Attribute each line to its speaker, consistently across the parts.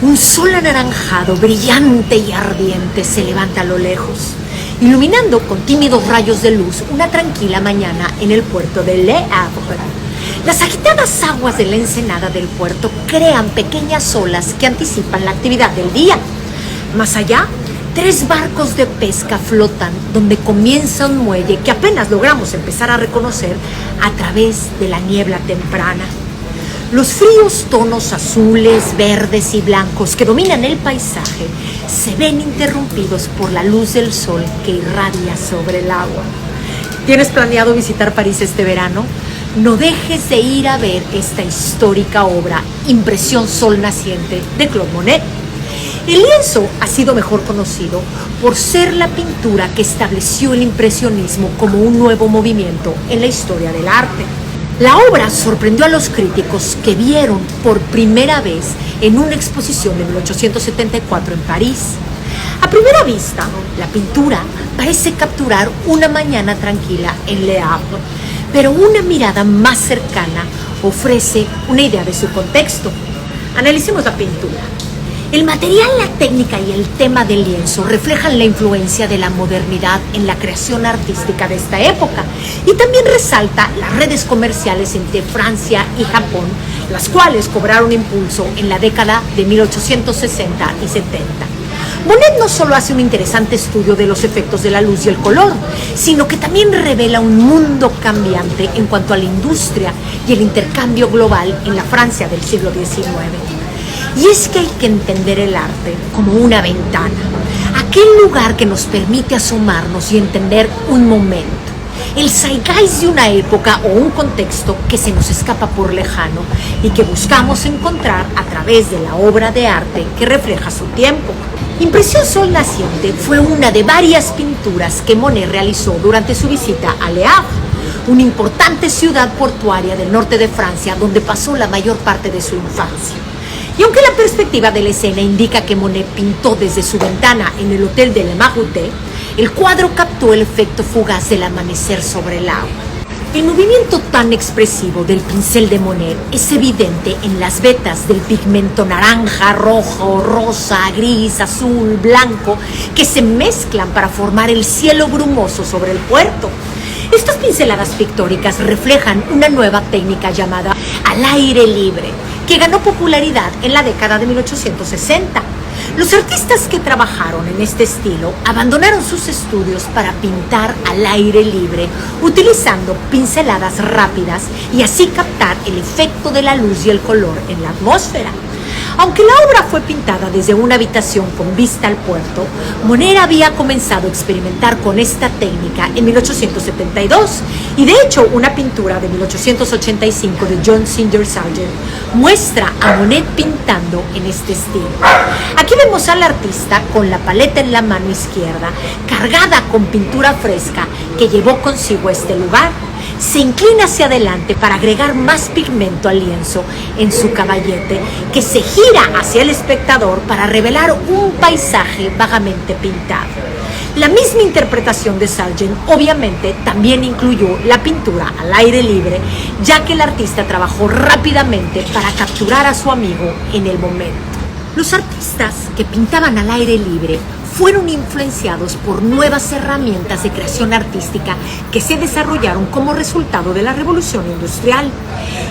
Speaker 1: Un sol anaranjado, brillante y ardiente, se levanta a lo lejos, iluminando con tímidos rayos de luz una tranquila mañana en el puerto de Le Havre. Las agitadas aguas de la ensenada del puerto crean pequeñas olas que anticipan la actividad del día. Más allá, 3 barcos de pesca flotan donde comienza un muelle que apenas logramos empezar a reconocer a través de la niebla temprana. Los fríos tonos azules, verdes y blancos que dominan el paisaje se ven interrumpidos por la luz del sol que irradia sobre el agua. ¿Tienes planeado visitar París este verano? No dejes de ir a ver esta histórica obra, Impresión Sol Naciente, de Claude Monet. El lienzo ha sido mejor conocido por ser la pintura que estableció el impresionismo como un nuevo movimiento en la historia del arte. La obra sorprendió a los críticos que vieron por primera vez en una exposición de 1874 en París. A primera vista, la pintura parece capturar una mañana tranquila en Le Havre, pero una mirada más cercana ofrece una idea de su contexto. Analicemos la pintura. El material, la técnica y el tema del lienzo reflejan la influencia de la modernidad en la creación artística de esta época y también resalta las redes comerciales entre Francia y Japón, las cuales cobraron impulso en la década de 1860 y 70. Monet no solo hace un interesante estudio de los efectos de la luz y el color, sino que también revela un mundo cambiante en cuanto a la industria y el intercambio global en la Francia del siglo XIX. Y es que hay que entender el arte como una ventana, aquel lugar que nos permite asomarnos y entender un momento, el zeitgeist de una época o un contexto que se nos escapa por lejano y que buscamos encontrar a través de la obra de arte que refleja su tiempo. Impresión Sol Naciente fue una de varias pinturas que Monet realizó durante su visita a Le Havre, una importante ciudad portuaria del norte de Francia donde pasó la mayor parte de su infancia. Y aunque la perspectiva de la escena indica que Monet pintó desde su ventana en el Hotel de Le Marais, el cuadro captó el efecto fugaz del amanecer sobre el agua. El movimiento tan expresivo del pincel de Monet es evidente en las vetas del pigmento naranja, rojo, rosa, gris, azul, blanco, que se mezclan para formar el cielo brumoso sobre el puerto. Estas pinceladas pictóricas reflejan una nueva técnica llamada al aire libre, que ganó popularidad en la década de 1860. Los artistas que trabajaron en este estilo abandonaron sus estudios para pintar al aire libre, utilizando pinceladas rápidas y así captar el efecto de la luz y el color en la atmósfera. Aunque la obra fue pintada desde una habitación con vista al puerto, Monet había comenzado a experimentar con esta técnica en 1872 y de hecho una pintura de 1885 de John Singer Sargent muestra a Monet pintando en este estilo. Aquí vemos al artista con la paleta en la mano izquierda, cargada con pintura fresca que llevó consigo a este lugar. Se inclina hacia adelante para agregar más pigmento al lienzo en su caballete, que se gira hacia el espectador para revelar un paisaje vagamente pintado. La misma interpretación de Sargent obviamente también incluyó la pintura al aire libre, ya que el artista trabajó rápidamente para capturar a su amigo en el momento. Los artistas que pintaban al aire libre fueron influenciados por nuevas herramientas de creación artística que se desarrollaron como resultado de la Revolución Industrial.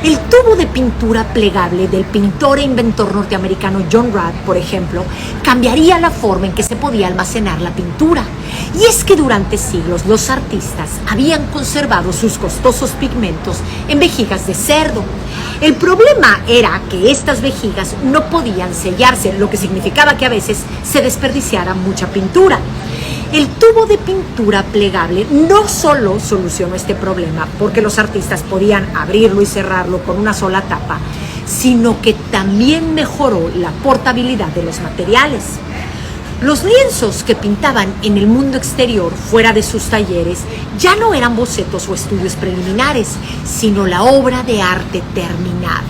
Speaker 1: El tubo de pintura plegable del pintor e inventor norteamericano John Rudd, por ejemplo, cambiaría la forma en que se podía almacenar la pintura. Y es que durante siglos los artistas habían conservado sus costosos pigmentos en vejigas de cerdo. El problema era que estas vejigas no podían sellarse, lo que significaba que a veces se desperdiciara mucha pintura. El tubo de pintura plegable no solo solucionó este problema, porque los artistas podían abrirlo y cerrarlo con una sola tapa, sino que también mejoró la portabilidad de los materiales. Los lienzos que pintaban en el mundo exterior, fuera de sus talleres, ya no eran bocetos o estudios preliminares, sino la obra de arte terminada.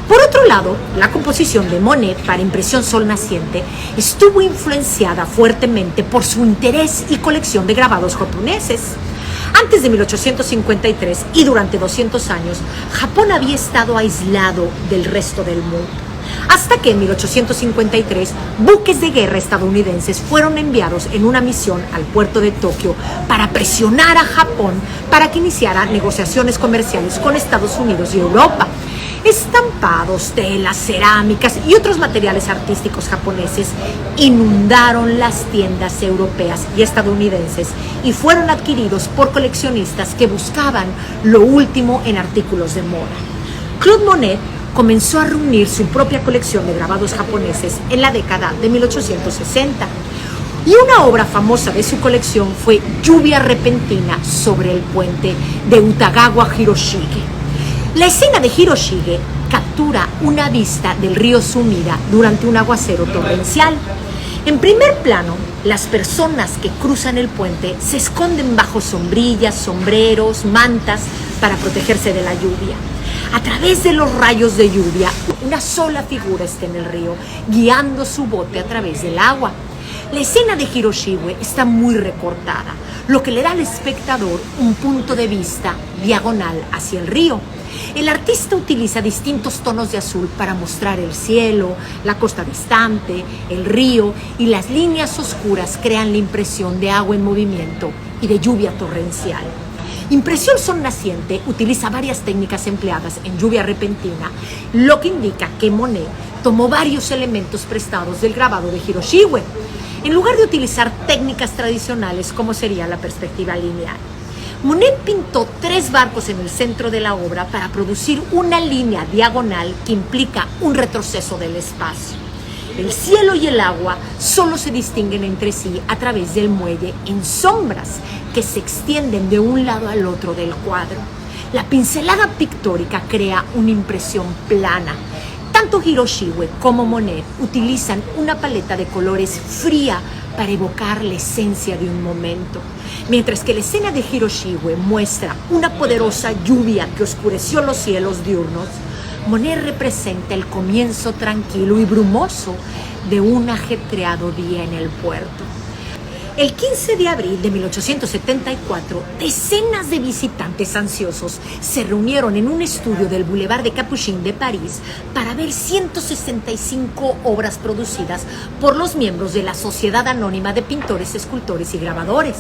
Speaker 1: Por otro lado, la composición de Monet para Impresión Sol Naciente estuvo influenciada fuertemente por su interés y colección de grabados japoneses. Antes de 1853 y durante 200 años, Japón había estado aislado del resto del mundo. hasta que en 1853 buques de guerra estadounidenses fueron enviados en una misión al puerto de Tokio para presionar a Japón para que iniciara negociaciones comerciales con Estados Unidos y Europa. Estampados, telas, cerámicas y otros materiales artísticos japoneses inundaron las tiendas europeas y estadounidenses y fueron adquiridos por coleccionistas que buscaban lo último en artículos de moda. Claude Monet comenzó a reunir su propia colección de grabados japoneses en la década de 1860. Y una obra famosa de su colección fue Lluvia repentina sobre el puente de Utagawa Hiroshige. La escena de Hiroshige captura una vista del río Sumida durante un aguacero torrencial. En primer plano, las personas que cruzan el puente se esconden bajo sombrillas, sombreros, mantas para protegerse de la lluvia. A través de los rayos de lluvia, una sola figura está en el río, guiando su bote a través del agua. La escena de Hiroshige está muy recortada, lo que le da al espectador un punto de vista diagonal hacia el río. El artista utiliza distintos tonos de azul para mostrar el cielo, la costa distante, el río, y las líneas oscuras crean la impresión de agua en movimiento y de lluvia torrencial. Impresión Sol Naciente utiliza varias técnicas empleadas en Lluvia repentina, lo que indica que Monet tomó varios elementos prestados del grabado de Hiroshige, en lugar de utilizar técnicas tradicionales como sería la perspectiva lineal. Monet pintó 3 barcos en el centro de la obra para producir una línea diagonal que implica un retroceso del espacio. El cielo y el agua solo se distinguen entre sí a través del muelle en sombras que se extienden de un lado al otro del cuadro. La pincelada pictórica crea una impresión plana. Tanto Hiroshige como Monet utilizan una paleta de colores fría para evocar la esencia de un momento. Mientras que la escena de Hiroshige muestra una poderosa lluvia que oscureció los cielos diurnos, Monet representa el comienzo tranquilo y brumoso de un ajetreado día en el puerto. El 15 de abril de 1874, decenas de visitantes ansiosos se reunieron en un estudio del Boulevard de Capucines de París para ver 165 obras producidas por los miembros de la Sociedad Anónima de Pintores, Escultores y Grabadores.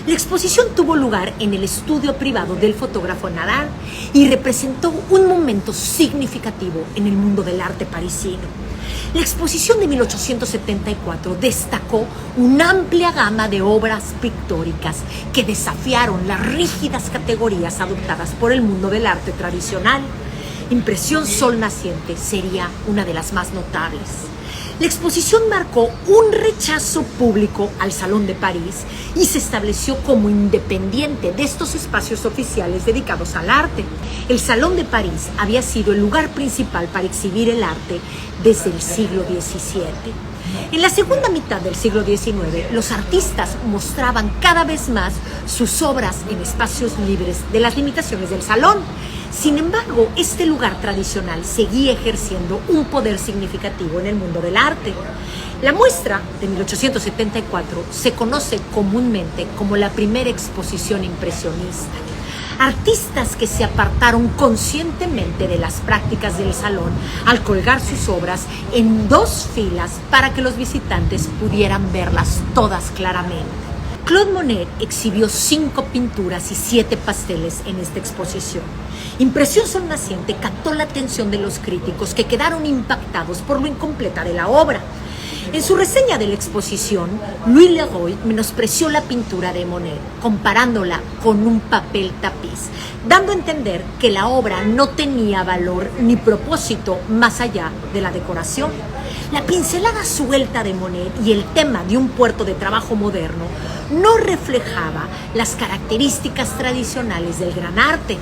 Speaker 1: La exposición tuvo lugar en el estudio privado del fotógrafo Nadar y representó un momento significativo en el mundo del arte parisino. La exposición de 1874 destacó una amplia gama de obras pictóricas que desafiaron las rígidas categorías adoptadas por el mundo del arte tradicional. Impresión Sol Naciente sería una de las más notables. La exposición marcó un rechazo público al Salón de París y se estableció como independiente de estos espacios oficiales dedicados al arte. El Salón de París había sido el lugar principal para exhibir el arte desde el siglo XVII. En la segunda mitad del siglo XIX, los artistas mostraban cada vez más sus obras en espacios libres de las limitaciones del salón. Sin embargo, este lugar tradicional seguía ejerciendo un poder significativo en el mundo del arte. La muestra de 1874 se conoce comúnmente como la primera exposición impresionista. Artistas que se apartaron conscientemente de las prácticas del salón al colgar sus obras en 2 filas para que los visitantes pudieran verlas todas claramente. Claude Monet exhibió 5 pinturas y 7 pasteles en esta exposición. Impresión Sol Naciente captó la atención de los críticos que quedaron impactados por lo incompleta de la obra. En su reseña de la exposición, Louis Leroy menospreció la pintura de Monet, comparándola con un papel tapiz, dando a entender que la obra no tenía valor ni propósito más allá de la decoración. La pincelada suelta de Monet y el tema de un puerto de trabajo moderno no reflejaba las características tradicionales del gran arte,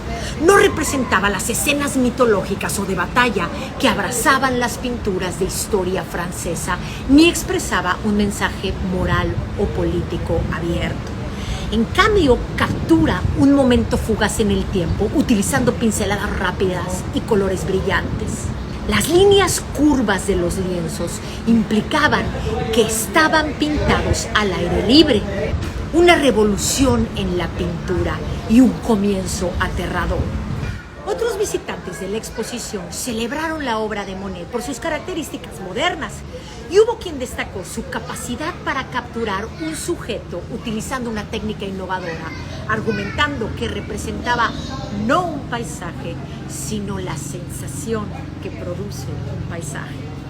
Speaker 1: no representaba las escenas mitológicas o de batalla que abrazaban las pinturas de historia francesa, ni expresaba un mensaje moral o político abierto. En cambio, captura un momento fugaz en el tiempo, utilizando pinceladas rápidas y colores brillantes. Las líneas curvas de los lienzos implicaban que estaban pintados al aire libre, una revolución en la pintura y un comienzo aterrador. Otros visitantes de la exposición celebraron la obra de Monet por sus características modernas y hubo quien destacó su capacidad para capturar un sujeto utilizando una técnica innovadora, argumentando que representaba no un paisaje, sino la sensación que produce un paisaje.